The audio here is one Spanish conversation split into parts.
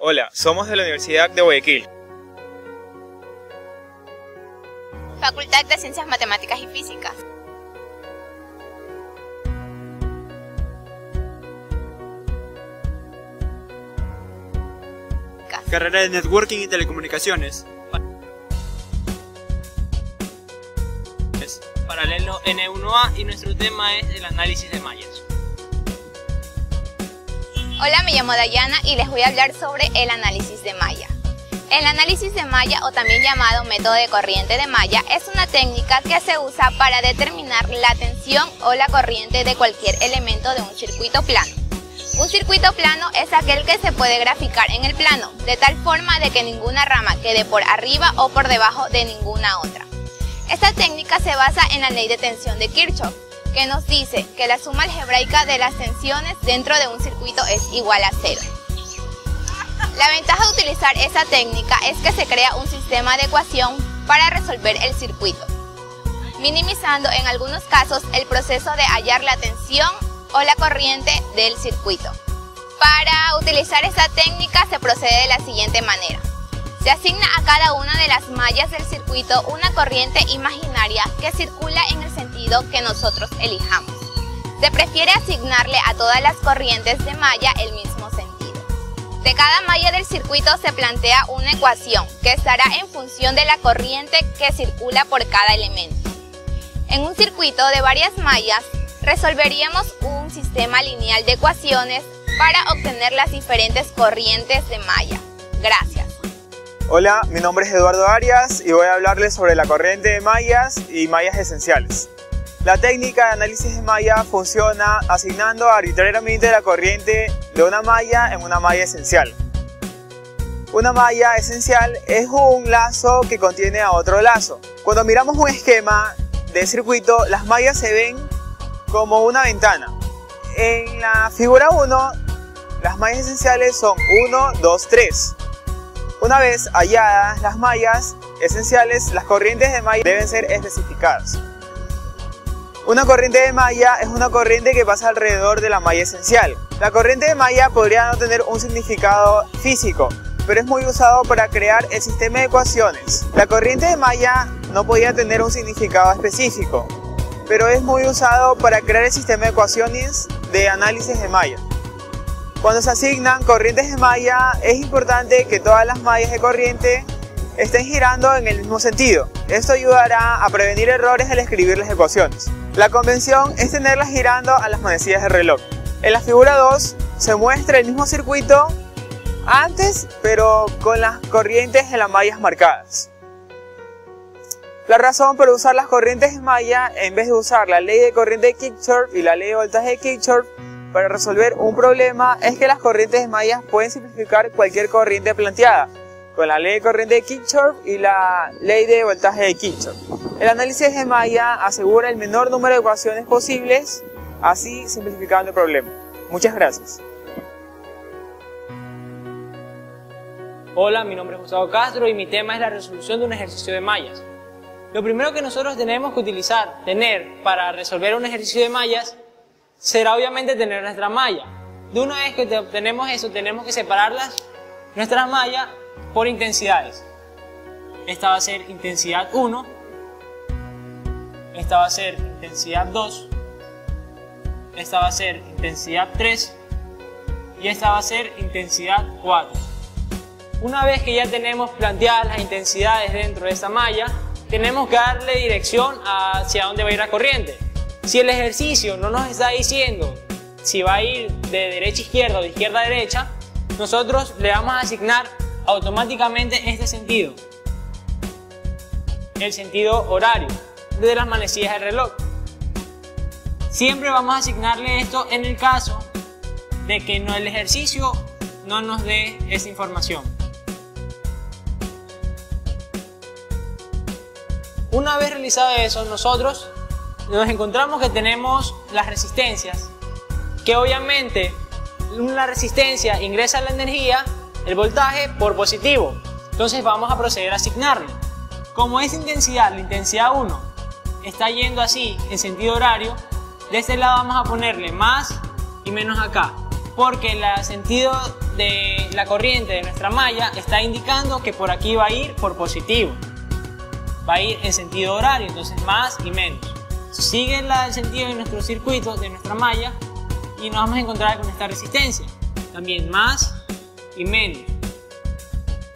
Hola, somos de la Universidad de Guayaquil. Facultad de Ciencias Matemáticas y Físicas. Carrera de Networking y Telecomunicaciones. Paralelo N1A y nuestro tema es el análisis de mallas. Hola, me llamo Dayana y les voy a hablar sobre el análisis de malla. El análisis de malla, o también llamado método de corriente de malla, es una técnica que se usa para determinar la tensión o la corriente de cualquier elemento de un circuito plano. Un circuito plano es aquel que se puede graficar en el plano, de tal forma de que ninguna rama quede por arriba o por debajo de ninguna otra. Esta técnica se basa en la ley de tensión de Kirchhoff, que nos dice que la suma algebraica de las tensiones dentro de un circuito es igual a 0. La ventaja de utilizar esa técnica es que se crea un sistema de ecuación para resolver el circuito, minimizando en algunos casos el proceso de hallar la tensión o la corriente del circuito. Para utilizar esta técnica se procede de la siguiente manera. Se asigna a cada una de las mallas del circuito una corriente imaginaria que circula en el sentido que nosotros elijamos. Se prefiere asignarle a todas las corrientes de malla el mismo sentido. De cada malla del circuito se plantea una ecuación que estará en función de la corriente que circula por cada elemento. En un circuito de varias mallas, resolveríamos un sistema lineal de ecuaciones para obtener las diferentes corrientes de malla. Gracias. Hola, mi nombre es Eduardo Arias y voy a hablarles sobre la corriente de mallas y mallas esenciales. La técnica de análisis de malla funciona asignando arbitrariamente la corriente de una malla en una malla esencial. Una malla esencial es un lazo que contiene a otro lazo. Cuando miramos un esquema de circuito, las mallas se ven como una ventana. En la figura 1, las mallas esenciales son 1, 2, 3. Una vez halladas las mallas esenciales, las corrientes de malla deben ser especificadas. Una corriente de malla es una corriente que pasa alrededor de la malla esencial. La corriente de malla podría no tener un significado físico, pero es muy usado para crear el sistema de ecuaciones. La corriente de malla no podía tener un significado específico, pero es muy usado para crear el sistema de ecuaciones de análisis de malla. Cuando se asignan corrientes de malla, es importante que todas las mallas de corriente estén girando en el mismo sentido. Esto ayudará a prevenir errores al escribir las ecuaciones. La convención es tenerlas girando a las manecillas del reloj. En la figura 2 se muestra el mismo circuito antes, pero con las corrientes de las mallas marcadas. La razón por usar las corrientes de malla en vez de usar la ley de corriente de Kirchhoff y la ley de voltaje de Kirchhoff para resolver un problema es que las corrientes de mallas pueden simplificar cualquier corriente planteada con la ley de corriente de Kirchhoff y la ley de voltaje de Kirchhoff. El análisis de malla asegura el menor número de ecuaciones posibles, así simplificando el problema. Muchas gracias. Hola, mi nombre es Gustavo Castro y mi tema es la resolución de un ejercicio de mallas. Lo primero que nosotros tenemos que tener para resolver un ejercicio de mallas será obviamente tener nuestra malla. De una vez que obtenemos eso, tenemos que separar nuestras mallas por intensidades. Esta va a ser intensidad 1, esta va a ser intensidad 2, esta va a ser intensidad 3 y esta va a ser intensidad 4. Una vez que ya tenemos planteadas las intensidades dentro de esta malla, tenemos que darle dirección hacia dónde va a ir la corriente. Si el ejercicio no nos está diciendo si va a ir de derecha a izquierda o de izquierda a derecha, nosotros le vamos a asignar automáticamente este sentido, el sentido horario de las manecillas del reloj. Siempre vamos a asignarle esto en el caso de que el ejercicio no nos dé esa información. Una vez realizado eso, nosotros nos encontramos que tenemos las resistencias, que obviamente una resistencia ingresa la energía, el voltaje, por positivo. Entonces vamos a proceder a asignarle. Como esa intensidad, la intensidad 1, está yendo así en sentido horario, de este lado vamos a ponerle más y menos acá. porque el sentido de la corriente de nuestra malla está indicando que por aquí va a ir por positivo, va a ir en sentido horario, entonces más y menos. Sigue el sentido de nuestro circuito, de nuestra malla, y nos vamos a encontrar con esta resistencia, también más y menos,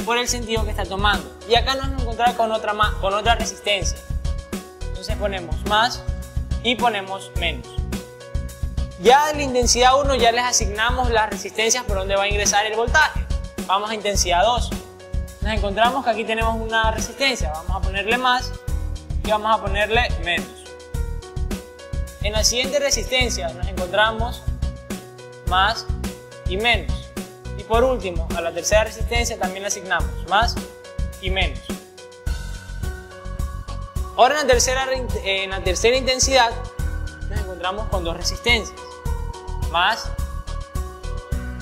por el sentido que está tomando. Y acá nos vamos a encontrar con otra resistencia, entonces ponemos más y ponemos menos. Ya en la intensidad 1 ya les asignamos las resistencias por donde va a ingresar el voltaje. Vamos a intensidad 2. Nos encontramos que aquí tenemos una resistencia, vamos a ponerle más y vamos a ponerle menos. En la siguiente resistencia nos encontramos más y menos. Y por último, a la tercera resistencia también le asignamos más y menos. Ahora en la tercera intensidad nos encontramos con dos resistencias, más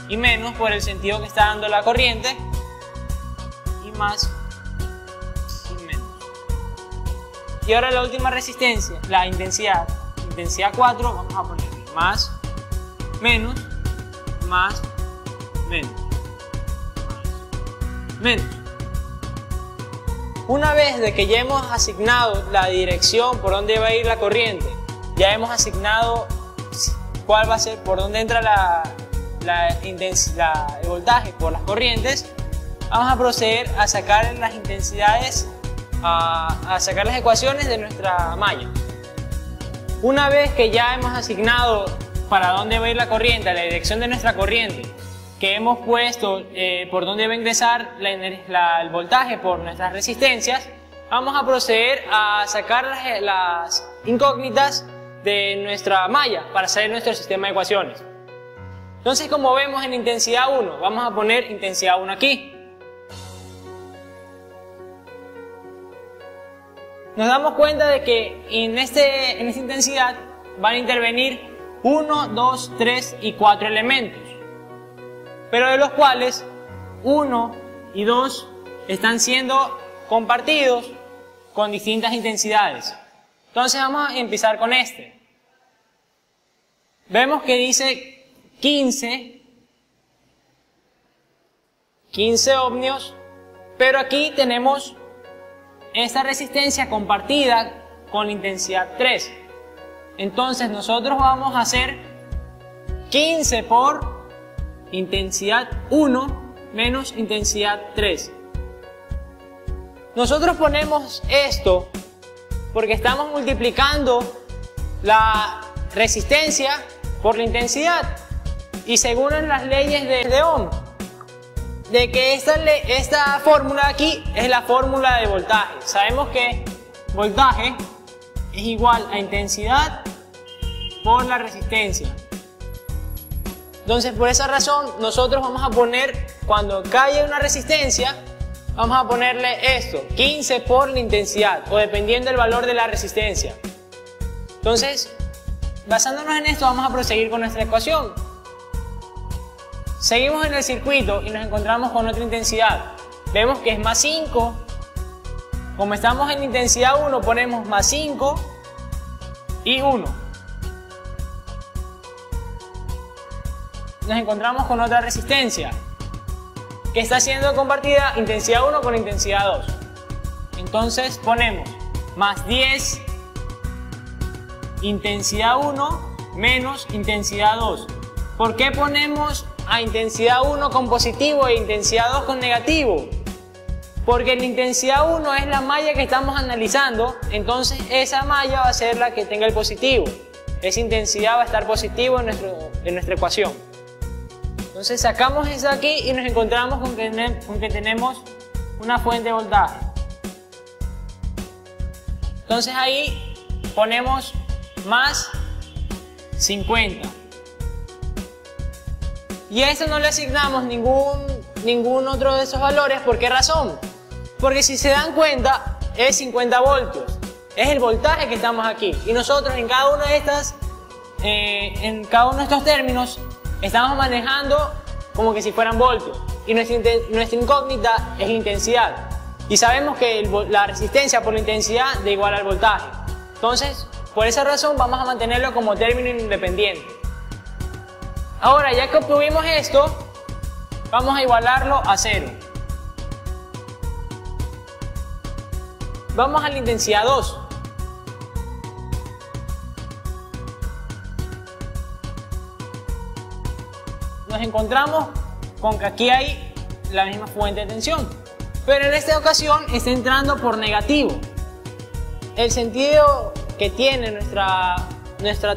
y menos por el sentido que está dando la corriente, y más y menos. Y ahora la última resistencia, la intensidad 4, vamos a ponerle más, menos, más, menos, menos. Una vez de que ya hemos asignado la dirección por donde va a ir la corriente, ya hemos asignado cuál va a ser, por dónde entra el voltaje por las corrientes, vamos a proceder a sacar las intensidades, a sacar las ecuaciones de nuestra malla. Una vez que ya hemos asignado para dónde va a ir la corriente, la dirección de nuestra corriente, que hemos puesto por dónde va a ingresar el voltaje por nuestras resistencias, vamos a proceder a sacar las incógnitas de nuestra malla para hacer nuestro sistema de ecuaciones. Entonces, como vemos en intensidad 1, vamos a poner intensidad 1 aquí. Nos damos cuenta de que en esta intensidad van a intervenir 1, 2, 3 y 4 elementos, pero de los cuales 1 y 2 están siendo compartidos con distintas intensidades. Entonces vamos a empezar con este. Vemos que dice 15 ohmios, pero aquí tenemos esta resistencia compartida con intensidad 3. Entonces nosotros vamos a hacer 15 por intensidad 1 menos intensidad 3. Nosotros ponemos esto porque estamos multiplicando la resistencia por la intensidad, y según las leyes de Ohm, de que esta fórmula aquí es la fórmula de voltaje. Sabemos que voltaje es igual a intensidad por la resistencia. Entonces, por esa razón, nosotros vamos a poner, cuando cae una resistencia, vamos a ponerle esto, 15 por la intensidad, o dependiendo del valor de la resistencia. Entonces, basándonos en esto, vamos a proseguir con nuestra ecuación. Seguimos en el circuito y nos encontramos con otra intensidad. Vemos que es más 5. Como estamos en intensidad 1, ponemos más 5 y 1. Nos encontramos con otra resistencia que está siendo compartida intensidad 1 con intensidad 2. Entonces ponemos más 10 intensidad 1 menos intensidad 2. ¿Por qué ponemos a intensidad 1 con positivo e intensidad 2 con negativo? Porque la intensidad 1 es la malla que estamos analizando, entonces esa malla va a ser la que tenga el positivo. Esa intensidad va a estar positivo en nuestra ecuación. Entonces sacamos eso aquí y nos encontramos con que tenemos una fuente de voltaje. Entonces ahí ponemos más 50. Y a esto no le asignamos ningún otro de esos valores. ¿Por qué razón? Porque si se dan cuenta, es 50 voltios. Es el voltaje que estamos aquí. Y nosotros en cada una de estas, en cada uno de estos términos, estamos manejando como que si fueran voltios. Y nuestra incógnita es la intensidad. Y sabemos que la resistencia por la intensidad da igual al voltaje. Entonces, por esa razón vamos a mantenerlo como término independiente. Ahora, ya que obtuvimos esto, vamos a igualarlo a 0. Vamos a la intensidad 2. Nos encontramos con que aquí hay la misma fuente de tensión, pero en esta ocasión está entrando por negativo. El sentido que tiene nuestra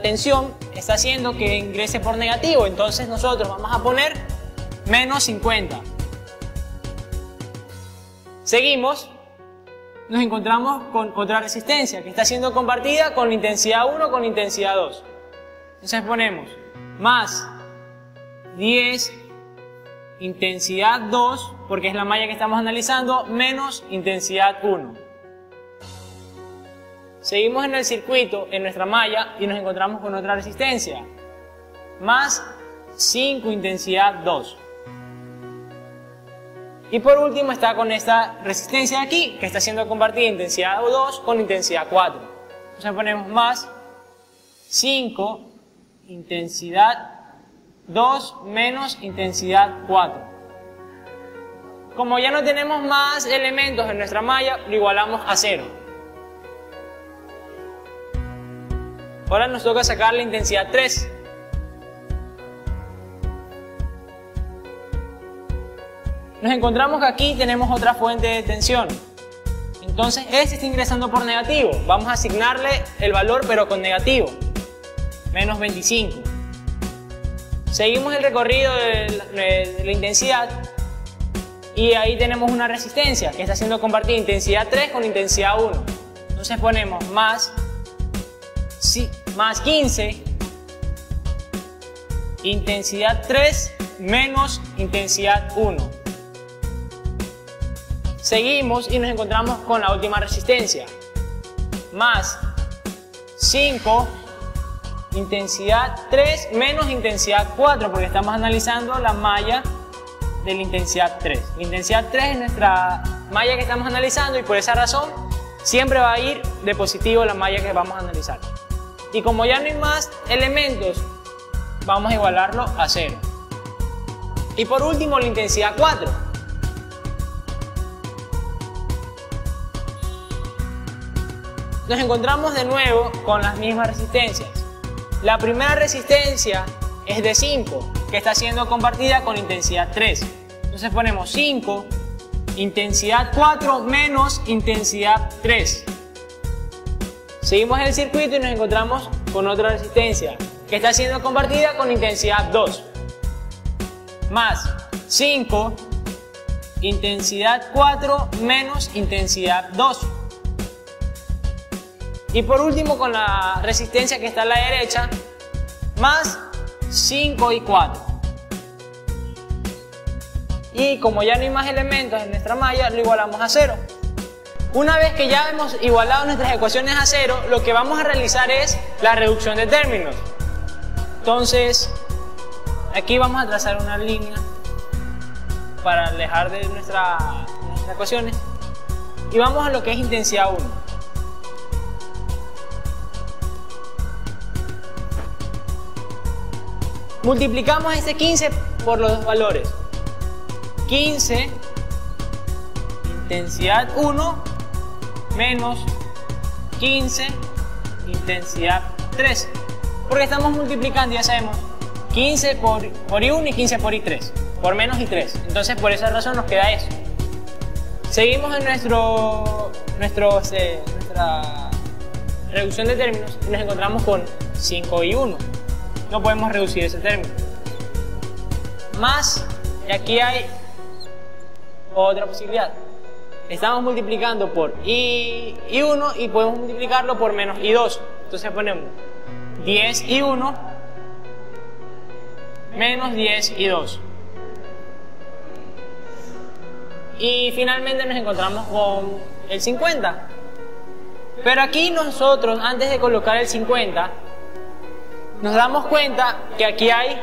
tensión está haciendo que ingrese por negativo, entonces nosotros vamos a poner menos 50. Seguimos, nos encontramos con otra resistencia que está siendo compartida con la intensidad 1 con la intensidad 2. Entonces ponemos más 10 intensidad 2, porque es la malla que estamos analizando, menos intensidad 1. Seguimos en el circuito, en nuestra malla, y nos encontramos con otra resistencia, más 5 intensidad 2. Y por último está con esta resistencia de aquí, que está siendo compartida intensidad 2 con intensidad 4. Entonces ponemos más 5 intensidad 2 menos intensidad 4. Como ya no tenemos más elementos en nuestra malla, lo igualamos a 0. Ahora nos toca sacar la intensidad 3. Nos encontramos que aquí tenemos otra fuente de tensión. Entonces este está ingresando por negativo. Vamos a asignarle el valor pero con negativo. Menos 25. Seguimos el recorrido de la intensidad. Y ahí tenemos una resistencia que está siendo compartida intensidad 3 con intensidad 1. Entonces ponemos más 15 intensidad 3 menos intensidad 1. Seguimos y nos encontramos con la última resistencia, más 5 intensidad 3 menos intensidad 4, porque estamos analizando la malla de la intensidad 3. La intensidad 3 es nuestra malla que estamos analizando y por esa razón siempre va a ir de positivo la malla que vamos a analizar. Y como ya no hay más elementos, vamos a igualarlo a 0. Y por último la intensidad 4. Nos encontramos de nuevo con las mismas resistencias. La primera resistencia es de 5, que está siendo compartida con intensidad 3. Entonces ponemos 5, intensidad 4 menos intensidad 3. Seguimos el circuito y nos encontramos con otra resistencia, que está siendo compartida con intensidad 2. Más 5, intensidad 4 menos intensidad 2. Y por último con la resistencia que está a la derecha, más 5 y 4. Y como ya no hay más elementos en nuestra malla, lo igualamos a 0. Una vez que ya hemos igualado nuestras ecuaciones a 0, lo que vamos a realizar es la reducción de términos. Entonces, aquí vamos a trazar una línea para alejar de nuestras ecuaciones. Y vamos a lo que es intensidad 1. Multiplicamos este 15 por los dos valores. 15 intensidad 1 menos 15 intensidad 3. Porque estamos multiplicando, ya sabemos, 15 por I1 y 15 por I3. Por menos I3. Entonces por esa razón nos queda eso. Seguimos en nuestra reducción de términos y nos encontramos con 5I1. No podemos reducir ese término. Más, y aquí hay otra posibilidad. Estamos multiplicando por I1 y podemos multiplicarlo por menos I2. Entonces ponemos 10I1 menos 10I2. Y finalmente nos encontramos con el 50. Pero aquí nosotros, antes de colocar el 50, nos damos cuenta que aquí hay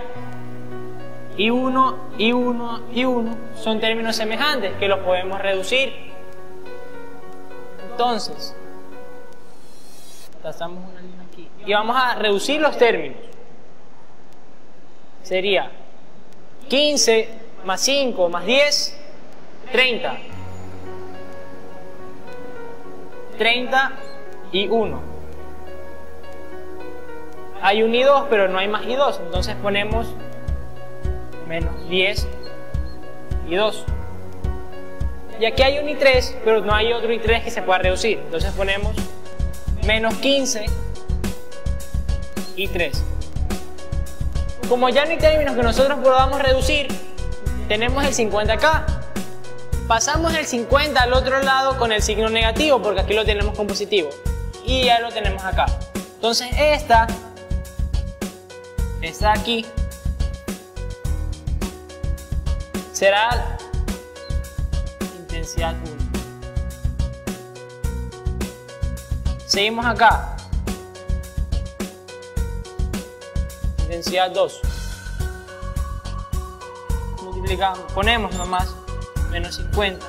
I1, I1, I1, son términos semejantes que los podemos reducir. Entonces, trazamos una línea aquí y vamos a reducir los términos. sería 15 más 5 más 10, 30. 30 y 1. Hay 1 y 2, pero no hay más y 2. Entonces ponemos menos 10 y 2. Y aquí hay 1 y 3, pero no hay otro y 3 que se pueda reducir. Entonces ponemos menos 15 y 3. Como ya no hay términos que nosotros podamos reducir, tenemos el 50 acá. Pasamos el 50 al otro lado con el signo negativo, porque aquí lo tenemos con positivo. Y ya lo tenemos acá. Entonces esta aquí será intensidad 1. Seguimos acá. Intensidad 2. Multiplicamos, ponemos nomás menos 50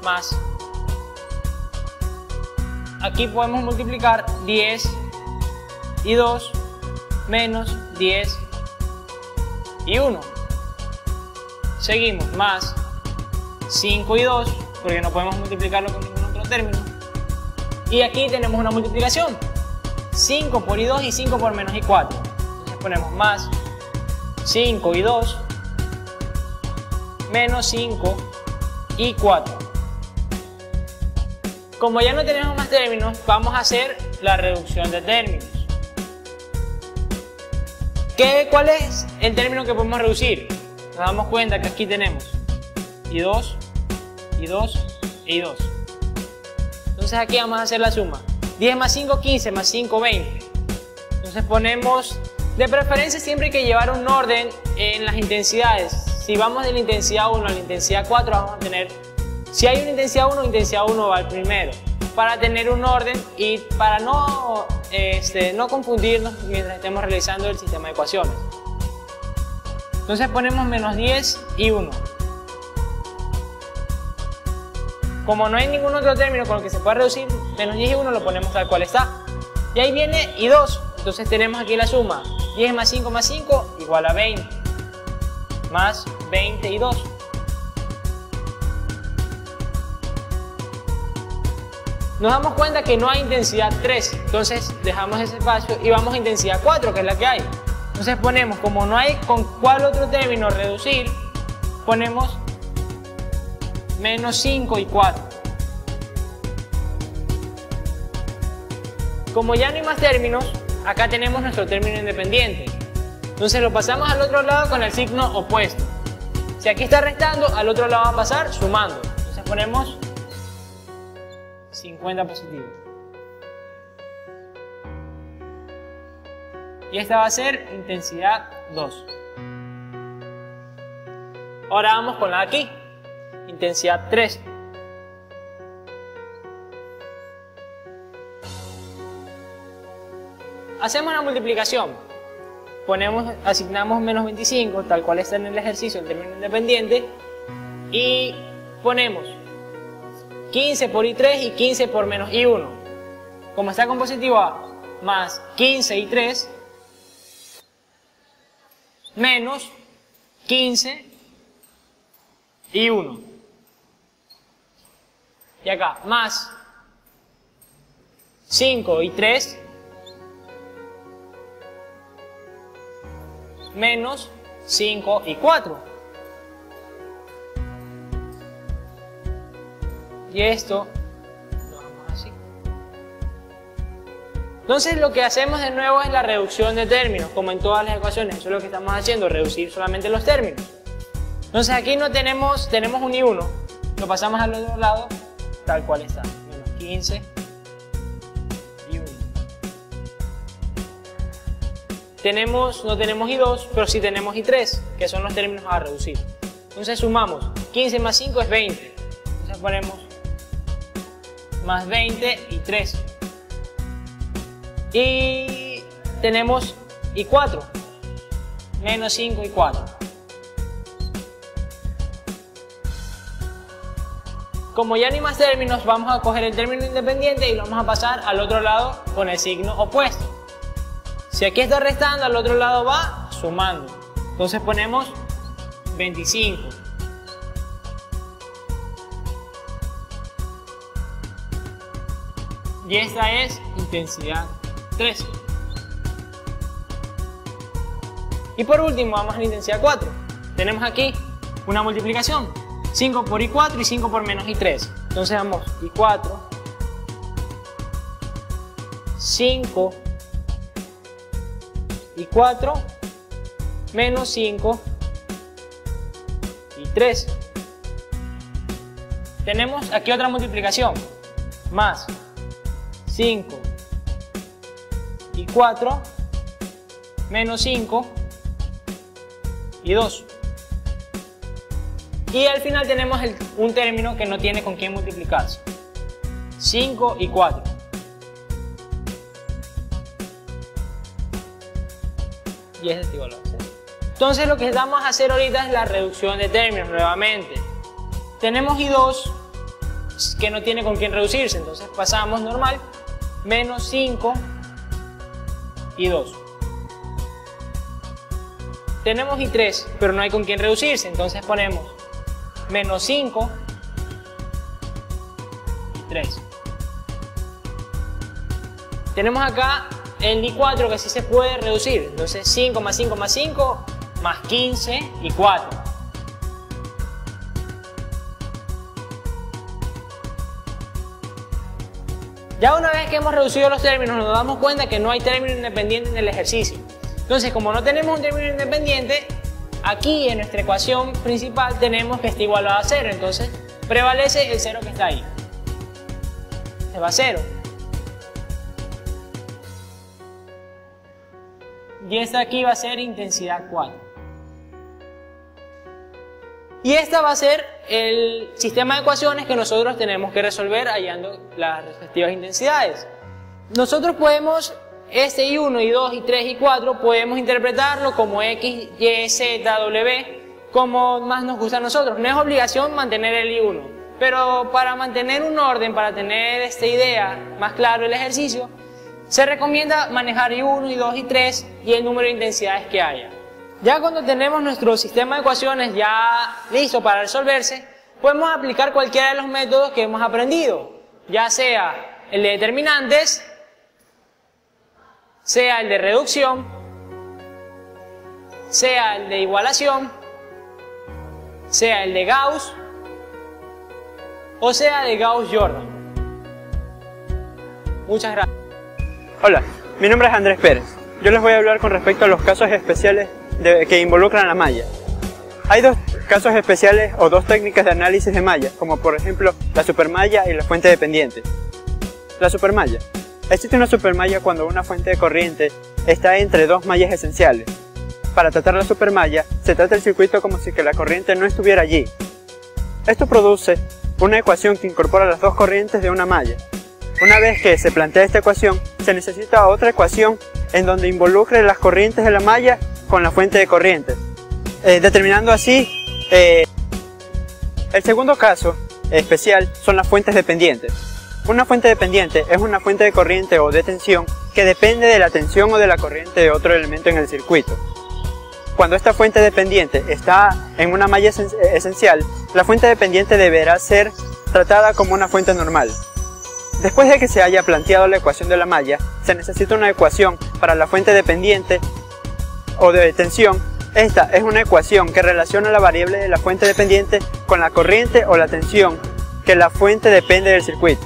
más. Aquí podemos multiplicar 10 y 2 menos 10 y 1. Seguimos más 5 y 2, porque no podemos multiplicarlo con ningún otro término. Y aquí tenemos una multiplicación. 5 por y2 y 5 por menos y 4. Entonces ponemos más 5 y 2 menos 5 y 4. Como ya no tenemos más términos, vamos a hacer la reducción de términos. ¿Cuál es el término que podemos reducir? Nos damos cuenta que aquí tenemos y 2, y 2, y 2. Entonces aquí vamos a hacer la suma. 10 más 5, 15, más 5, 20. Entonces ponemos, de preferencia siempre hay que llevar un orden en las intensidades. Si vamos de la intensidad 1 a la intensidad 4, vamos a tener, si hay una intensidad 1 va al primero. Para tener un orden y para no confundirnos mientras estemos realizando el sistema de ecuaciones. Entonces ponemos menos 10 y 1. Como no hay ningún otro término con el que se pueda reducir, menos 10 y 1 lo ponemos tal cual está. Y ahí viene y 2. Entonces tenemos aquí la suma. 10 más 5 más 5 igual a 20. Más 20 y 2. Nos damos cuenta que no hay intensidad 3. Entonces dejamos ese espacio y vamos a intensidad 4, que es la que hay. Entonces ponemos, como no hay con cuál otro término reducir, ponemos menos 5 y 4. Como ya no hay más términos, acá tenemos nuestro término independiente. Entonces lo pasamos al otro lado con el signo opuesto. Si aquí está restando, al otro lado va a pasar sumando. Entonces ponemos 50 positivo. Y esta va a ser intensidad 2. Ahora vamos con la de aquí. Intensidad 3. Hacemos una multiplicación. Asignamos menos 25, tal cual está en el ejercicio, el término independiente. Y ponemos 15 por y3 y 15 por menos y1. Como está con positivo A, más 15 y 3, menos 15 y 1. Y acá, más 5 y 3, menos 5 y 4. Y esto lo dejamos así. Entonces lo que hacemos de nuevo es la reducción de términos, como en todas las ecuaciones. Eso es lo que estamos haciendo, reducir solamente los términos. Entonces aquí no tenemos un y 1, lo pasamos al otro lado tal cual está, menos 15 y 1. No tenemos y 2, pero sí tenemos y 3, que son los términos a reducir. Entonces sumamos, 15 más 5 es 20. Entonces ponemos más 20 y 3. Y tenemos y 4, menos 5 y 4. Como ya no hay más términos, vamos a coger el término independiente y lo vamos a pasar al otro lado con el signo opuesto. Si aquí está restando, al otro lado va sumando. Entonces ponemos 25. Y esta es intensidad 13. Y por último vamos a la intensidad 4. Tenemos aquí una multiplicación. 5 por I4 y 5 por menos I3. Entonces vamos I4, 5, I4, menos 5, I3. Tenemos aquí otra multiplicación. Más 5 y 4 menos 5 y 2. Y al final tenemos un término que no tiene con quién multiplicarse. 5 y 4. Y es igual a 0. Entonces lo que vamos a hacer ahorita es la reducción de términos nuevamente. Tenemos I2 que no tiene con quién reducirse, entonces pasamos normal. Menos 5 y 2. Tenemos I3, pero no hay con quién reducirse, entonces ponemos menos 5 y 3. Tenemos acá el I4 que sí se puede reducir, entonces 5 más 5 más 5 más 15 y 4. Ya una vez que hemos reducido los términos nos damos cuenta que no hay término independiente en el ejercicio. Entonces, como no tenemos un término independiente, aquí en nuestra ecuación principal tenemos que está igualado a 0. Entonces prevalece el 0 que está ahí. Se va a 0. Y esta aquí va a ser intensidad 4. Y esta va a ser el sistema de ecuaciones que nosotros tenemos que resolver hallando las respectivas intensidades. Nosotros podemos, este I1, I2, I3, I4, podemos interpretarlo como X, Y, Z, W, como más nos gusta a nosotros. No es obligación mantener el I1, pero para mantener un orden, para tener esta idea más claro el ejercicio, se recomienda manejar I1, I2, I3 y el número de intensidades que haya. Ya cuando tenemos nuestro sistema de ecuaciones ya listo para resolverse, podemos aplicar cualquiera de los métodos que hemos aprendido, ya sea el de determinantes, sea el de reducción, sea el de igualación, sea el de Gauss o sea de Gauss-Jordan. Muchas gracias. Hola, mi nombre es Andrés Pérez. Yo les voy a hablar con respecto a los casos especiales que involucran a la malla. Hay dos casos especiales o dos técnicas de análisis de malla, como por ejemplo la supermalla y la fuente dependiente. La supermalla. Existe una supermalla cuando una fuente de corriente está entre dos mallas esenciales. Para tratar la supermalla, se trata el circuito como si que la corriente no estuviera allí. Esto produce una ecuación que incorpora las dos corrientes de una malla. Una vez que se plantea esta ecuación, se necesita otra ecuación en donde involucre las corrientes de la malla con la fuente de corrientes, determinando así el segundo caso especial son las fuentes dependientes. Una fuente dependiente es una fuente de corriente o de tensión que depende de la tensión o de la corriente de otro elemento en el circuito. Cuando esta fuente dependiente está en una malla esencial, la fuente dependiente deberá ser tratada como una fuente normal. Después de que se haya planteado la ecuación de la malla, se necesita una ecuación para la fuente dependiente o de tensión. Esta es una ecuación que relaciona la variable de la fuente dependiente con la corriente o la tensión que la fuente depende del circuito.